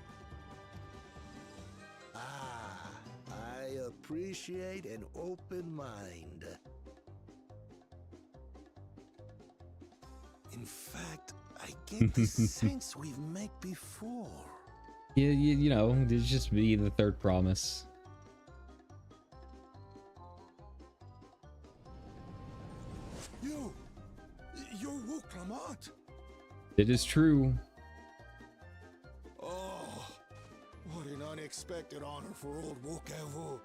E: Ah, I appreciate an open mind. In fact, I get the sense we've met before.
A: You know, it's just be the third promise.
E: You're Wuklamat.
A: It is true.
E: Oh, what an unexpected honor for old Wukevu.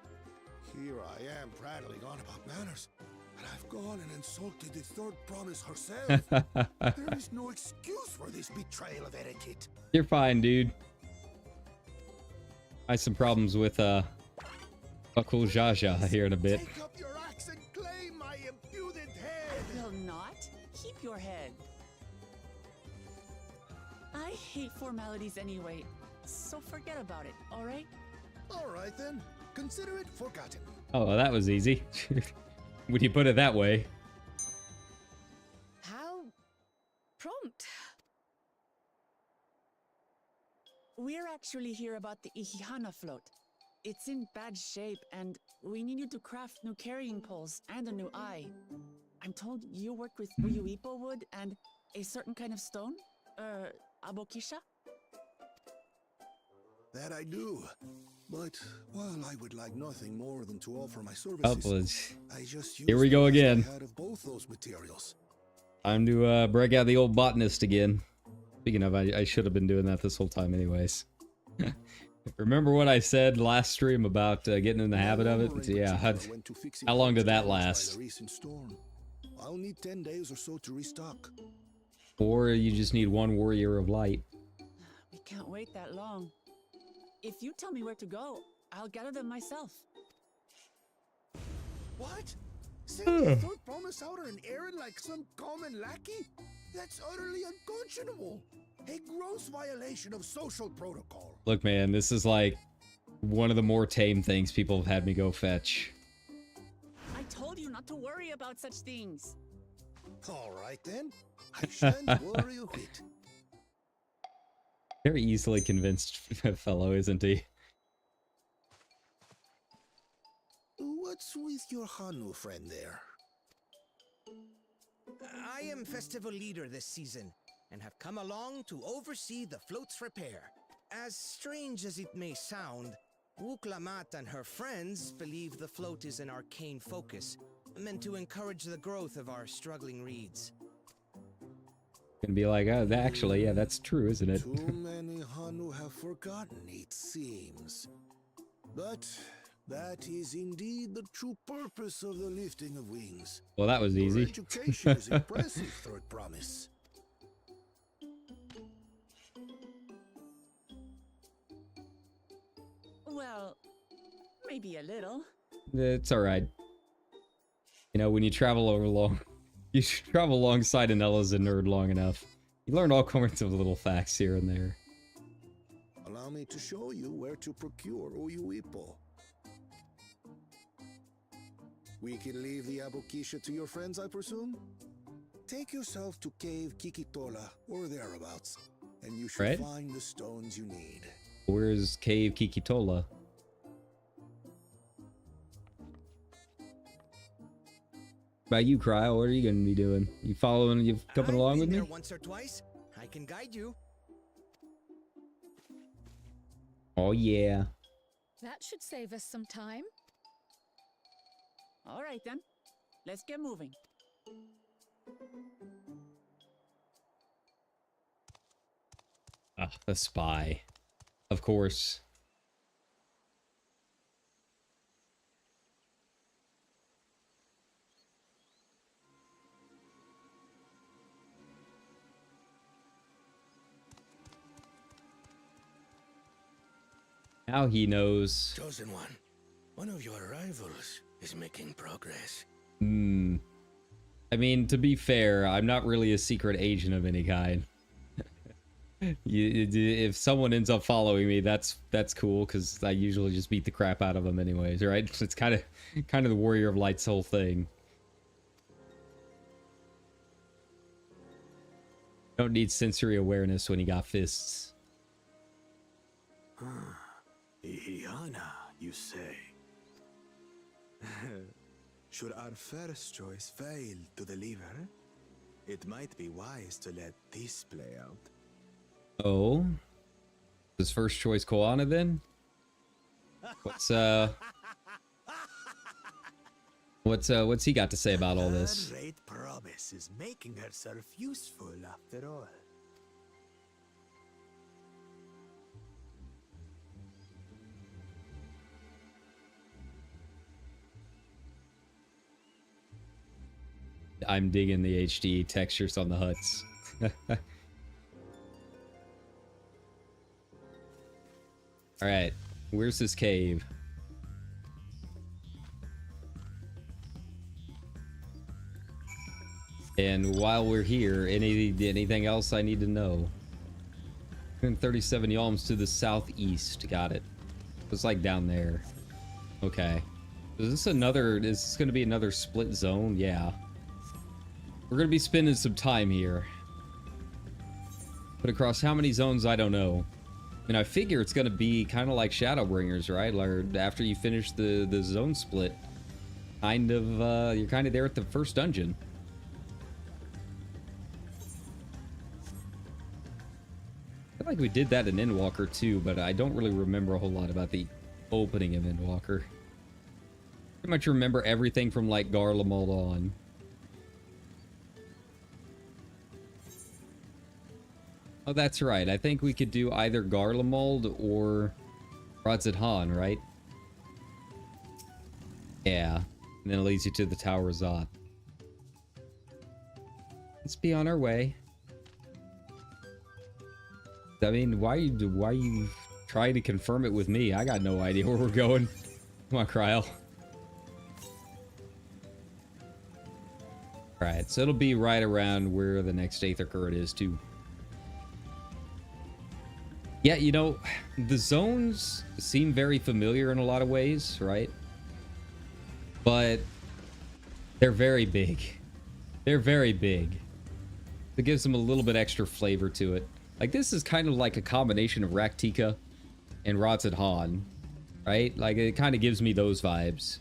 E: Here I am prattling on about manners, and I've gone and insulted the third promise herself. There is no excuse for this betrayal of etiquette.
A: You're fine, dude. I have some problems with Uncle Jaja here in a bit.
E: Take up your axe and claim my impudent head.
D: Will not. Keep your head. I hate formalities anyway, so forget about it, alright?
E: All right then, consider it forgotten.
A: Oh, well, that was easy. When you put it that way.
I: How prompt.
D: We're actually here about the Ihihana float. It's in bad shape, and we need you to craft new carrying poles and a new eye. I'm told you work with Uyuipo wood and a certain kind of stone? Abokisha?
E: That I do. But while I would like nothing more than to offer my services,
A: Upwards.
E: I just
A: Here we go again.
E: Out of both those materials.
A: Time to break out the old botanist again. Speaking of, I should have been doing that this whole time anyways. Remember what I said last stream about getting in the habit of it? Yeah, how long did that last?
E: I'll need 10 days or so to restock.
A: Or you just need one warrior of light.
D: We can't wait that long. If you tell me where to go, I'll gather them myself.
E: What? Send the third promise out on an errand like some common lackey? That's utterly unconscionable. A gross violation of social protocol.
A: Look, man, this is like one of the more tame things people have had me go fetch.
D: I told you not to worry about such things.
E: All right then. I shan't worry a whit.
A: Very easily convinced fellow, isn't he?
E: What's with your Hanu friend there?
J: I am festival leader this season, and have come along to oversee the float's repair. As strange as it may sound, Wuklamat and her friends believe the float is an arcane focus, meant to encourage the growth of our struggling reeds.
A: Gonna be like, oh, actually, yeah, that's true, isn't it?
E: Too many Hanu have forgotten, it seems. But that is indeed the true purpose of the lifting of wings.
A: Well, that was easy.
E: Your education is impressive, third promise.
D: Well, maybe a little.
A: It's alright. You know, when you travel over long... You should travel alongside an Ella's a nerd long enough. You learn all kinds of little facts here and there.
E: Allow me to show you where to procure Uyuipo. We can leave the Abokisha to your friends, I presume? Take yourself to Cave Kikitola, or thereabouts, and you should find the stones you need.
A: Where's Cave Kikitola? About you, Cryo, what are you gonna be doing? You following, you coming along with me?
J: Once or twice, I can guide you.
A: Oh yeah.
I: That should save us some time.
D: All right then, let's get moving.
A: Ah, the spy. Of course. Now he knows.
E: Chosen one of your rivals is making progress.
A: I mean, to be fair, I'm not really a secret agent of any kind. If someone ends up following me, that's cool, because I usually just beat the crap out of them anyways, right? It's kind of the Warrior of Light's whole thing. Don't need sensory awareness when you got fists.
G: Hana, you say? Should our first choice fail to deliver, it might be wise to let this play out.
A: Oh? His first choice Koana then? What's he got to say about all this?
G: Great promise is making herself useful after all.
A: I'm digging the HD textures on the huts. Alright, where's this cave? And while we're here, anything else I need to know? 137 yalms to the southeast. Got it. It's like down there. Okay. Is this gonna be another split zone? Yeah. We're gonna be spending some time here. But across how many zones, I don't know. And I figure it's gonna be kind of like Shadowbringers, right? Like after you finish the zone split, you're kind of there at the first dungeon. I feel like we did that in Endwalker too, but I don't really remember a whole lot about the opening of Endwalker. Pretty much remember everything from like Garlemald on. Oh, that's right. I think we could do either Garlemald or Radzidhan, right? Yeah. And then it leads you to the Tower of Zot. Let's be on our way. I mean, why you trying to confirm it with me? I got no idea where we're going. Come on, Kryl. Alright, so it'll be right around where the next Aether Current is, too. Yeah, you know, the zones seem very familiar in a lot of ways, right? But they're very big. They're very big. It gives them a little bit extra flavor to it. Like, this is kind of like a combination of Raktika and Radzidhan, right? Like, it kind of gives me those vibes.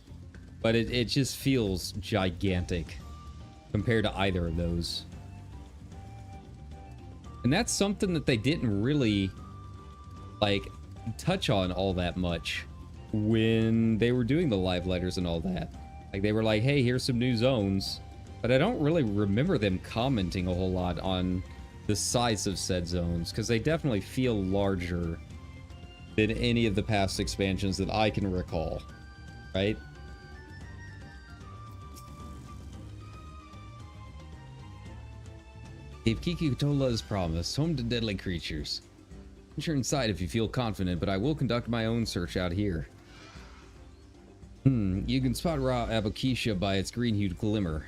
A: But it just feels gigantic compared to either of those. And that's something that they didn't really, like, touch on all that much when they were doing the live letters and all that. Like, they were like, hey, here's some new zones. But I don't really remember them commenting a whole lot on the size of said zones, because they definitely feel larger than any of the past expansions that I can recall, right? Gave Kikutola his promise, home to deadly creatures. Enter inside if you feel confident, but I will conduct my own search out here. You can spot raw Abokisha by its green-hued glimmer.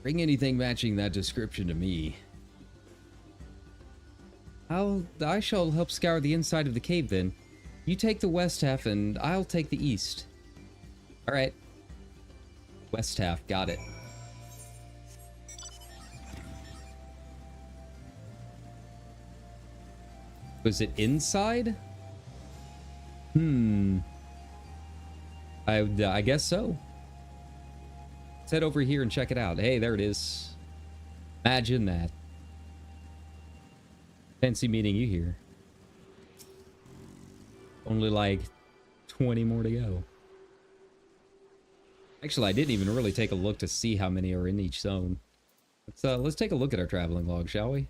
A: Bring anything matching that description to me. I shall help scour the inside of the cave then. You take the west half and I'll take the east. Alright. West half, got it. Was it inside? I guess so. Let's head over here and check it out. Hey, there it is. Imagine that. Fancy meeting you here. Only like 20 more to go. Actually, I didn't even really take a look to see how many are in each zone. Let's take a look at our traveling log, shall we?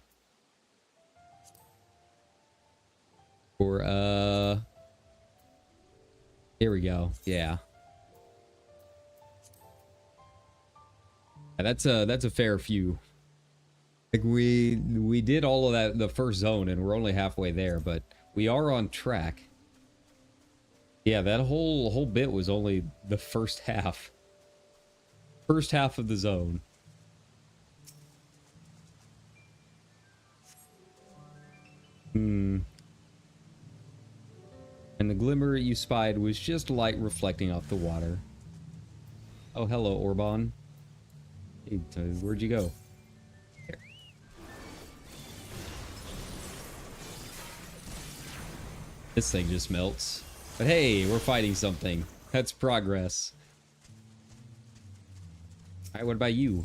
A: Or here we go. Yeah. That's a fair few. Like we did all of that the first zone and we're only halfway there, but we are on track. Yeah, that whole bit was only the first half. First half of the zone. And the glimmer you spied was just light reflecting off the water. Oh, hello, Orban. Hey, where'd you go? Here. This thing just melts. But hey, we're fighting something. That's progress. Alright, what about you?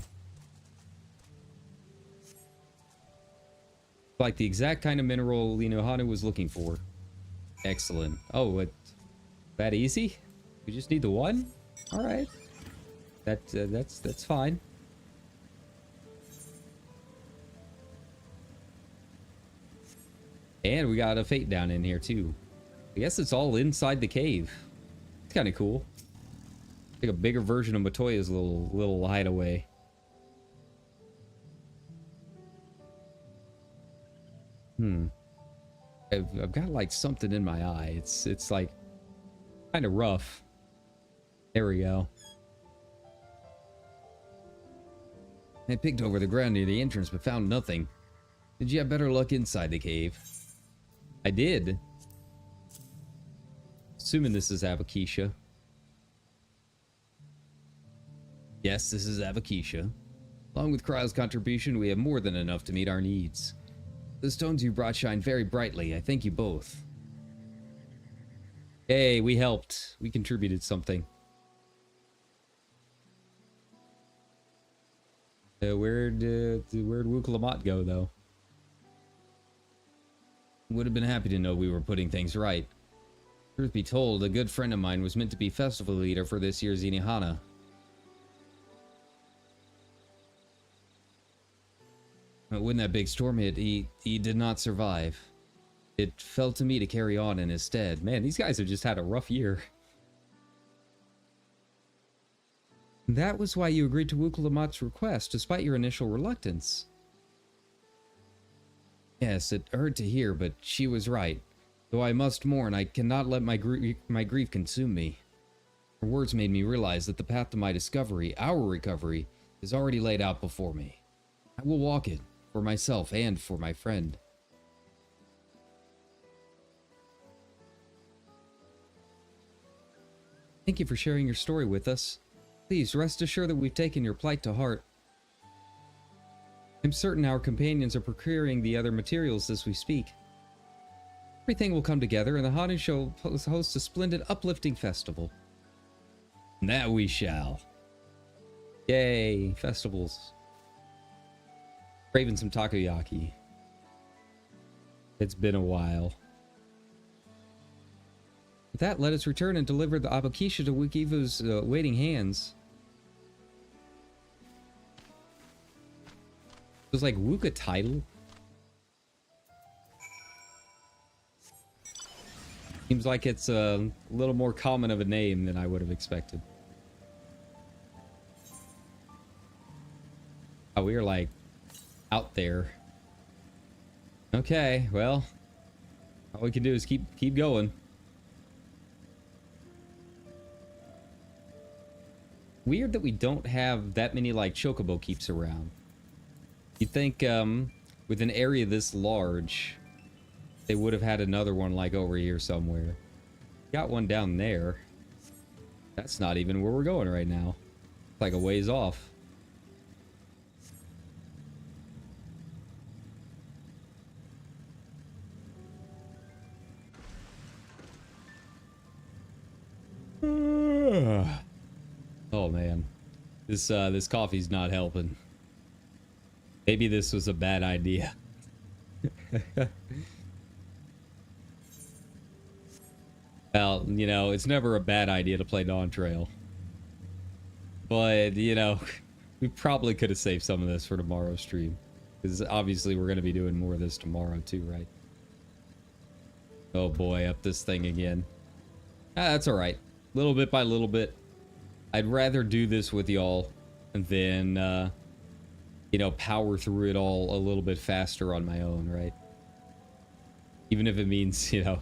A: Like the exact kind of mineral Tsukino Hana was looking for. Excellent. Oh, what? That easy? We just need the one? Alright. That's fine. And we got a fate down in here too. I guess it's all inside the cave. It's kind of cool. Like a bigger version of Matoya's little hideaway. I've got like something in my eye. It's like kind of rough. There we go. I picked over the ground near the entrance but found nothing. Did you have better luck inside the cave? I did. Assuming this is Avakisha. Yes, this is Avakisha. Along with Kryle's contribution, we have more than enough to meet our needs. The stones you brought shine very brightly. I thank you both. Hey, we helped. We contributed something. Where'd Wuklamat go, though? Would have been happy to know we were putting things right. Truth be told, a good friend of mine was meant to be festival leader for this year's Tsukino Hana. When that big storm hit, he did not survive. It fell to me to carry on in his stead. Man, these guys have just had a rough year. That was why you agreed to Wuklamat's request, despite your initial reluctance. Yes, it hurt to hear, but she was right. Though I must mourn, I cannot let my grief consume me. Her words made me realize that the path to my discovery, our recovery, is already laid out before me. I will walk it, for myself and for my friend. Thank you for sharing your story with us. Please rest assured that we've taken your plight to heart. I'm certain our companions are procuring the other materials as we speak. Everything will come together and the Hana shall host a splendid uplifting festival. That we shall. Yay, festivals. Craving some takoyaki. It's been a while. With that, let us return and deliver the Abakisha to Wikivu's waiting hands. It was like Wuka title. Seems like it's a little more common of a name than I would have expected. Oh, we are like out there. Okay, well, all we can do is keep going. Weird that we don't have that many like chocobo keeps around. You'd think with an area this large, they would have had another one like over here somewhere. Got one down there. That's not even where we're going right now. It's like a ways off. Oh man, this coffee's not helping. Maybe this was a bad idea. Well, you know, it's never a bad idea to play Dawntrail. But, you know, we probably could have saved some of this for tomorrow's stream. Because obviously we're going to be doing more of this tomorrow too, right? Oh boy, up this thing again. That's alright. Little bit by little bit. I'd rather do this with y'all than, you know, power through it all a little bit faster on my own, right? Even if it means, you know,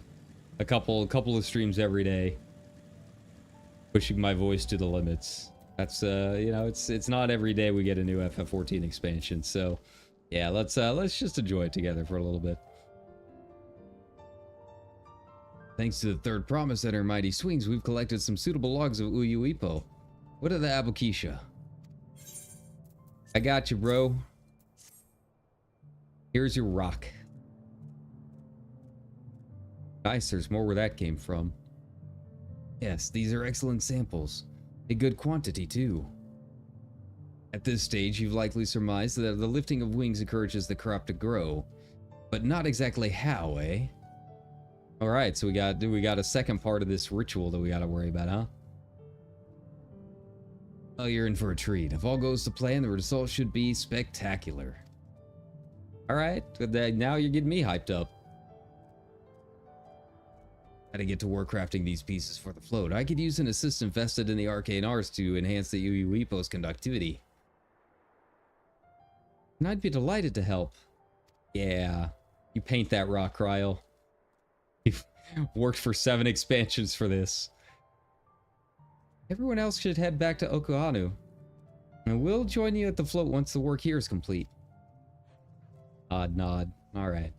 A: a couple of streams every day pushing my voice to the limits. That's you know, it's not every day we get a new FF14 expansion, so yeah, let's just enjoy it together for a little bit. Thanks to the third promise and our mighty swings, we've collected some suitable logs of Uyuipo. What are the Abukisha? I got you, bro. Here's your rock. Nice, there's more where that came from. Yes, these are excellent samples. A good quantity, too. At this stage, you've likely surmised that the lifting of wings encourages the crop to grow. But not exactly how, eh? Alright, so we got a second part of this ritual that we gotta worry about, huh? Oh, you're in for a treat. If all goes to plan, the result should be spectacular. Alright, now you're getting me hyped up. Gotta get to work crafting these pieces for the float. I could use an assistant vested in the arcane arts to enhance the Uyuipo's conductivity. And I'd be delighted to help. Yeah, you paint that rock, Ryle. You've worked for 7 expansions for this. Everyone else should head back to Okuhanu. And we'll join you at the float once the work here is complete. Nod, nod. Alright.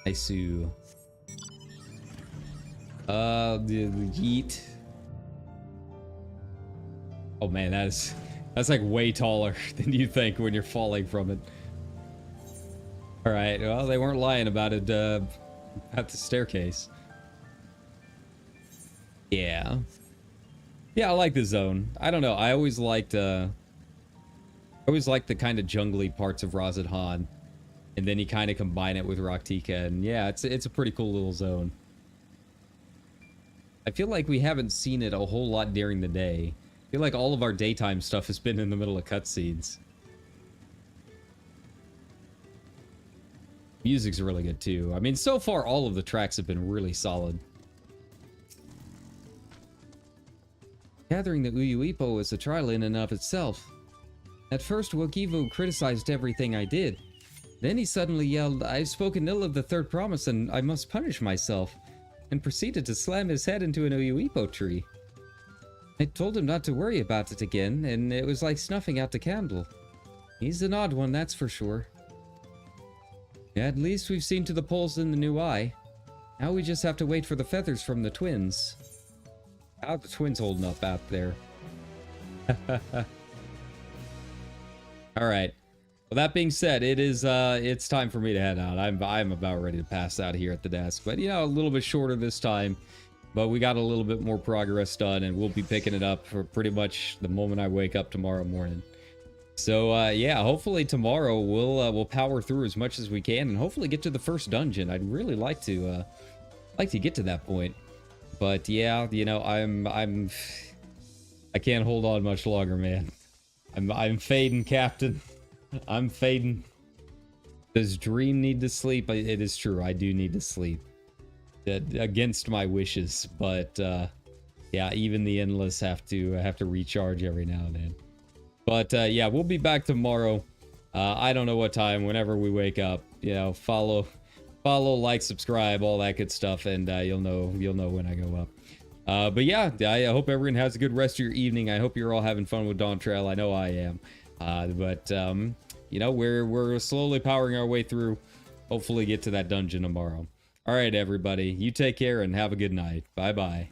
A: I sue. The yeet. Oh man, that's like way taller than you think when you're falling from it. Alright, well, they weren't lying about it, at the staircase. Yeah. Yeah, I like the zone. I don't know, I always liked the kind of jungly parts of Razadhan. And then you kind of combine it with Raktika, and yeah, it's a pretty cool little zone. I feel like we haven't seen it a whole lot during the day. I feel like all of our daytime stuff has been in the middle of cutscenes. Music's really good too. I mean, so far all of the tracks have been really solid. Gathering the Uyuipo was a trial in and of itself. At first, Wokivo criticized everything I did. Then he suddenly yelled, "I've spoken ill of the third promise and I must punish myself," and proceeded to slam his head into an Uyuipo tree. I told him not to worry about it again, and it was like snuffing out the candle. He's an odd one, that's for sure. At least we've seen to the poles in the new eye. Now we just have to wait for the feathers from the twins. How are the twins holding up out there? Alright. Well, that being said, it's time for me to head out. I'm about ready to pass out here at the desk. But, you know, a little bit shorter this time. But we got a little bit more progress done, and we'll be picking it up for pretty much the moment I wake up tomorrow morning. So, yeah, hopefully tomorrow we'll power through as much as we can and hopefully get to the first dungeon. I'd really like to get to that point. But, yeah, you know, I can't hold on much longer, man. I'm fading, Captain. I'm fading. Does Dream need to sleep? It is true. I do need to sleep. Against my wishes, but yeah, even the Endless have to recharge every now and then. But yeah, we'll be back tomorrow. I don't know what time. Whenever we wake up, you know, follow, like, subscribe, all that good stuff, and you'll know when I go up. But yeah, I hope everyone has a good rest of your evening. I hope you're all having fun with Dawntrail. I know I am. But you know, we're slowly powering our way through. Hopefully get to that dungeon tomorrow. All right, everybody, you take care and have a good night. Bye-bye.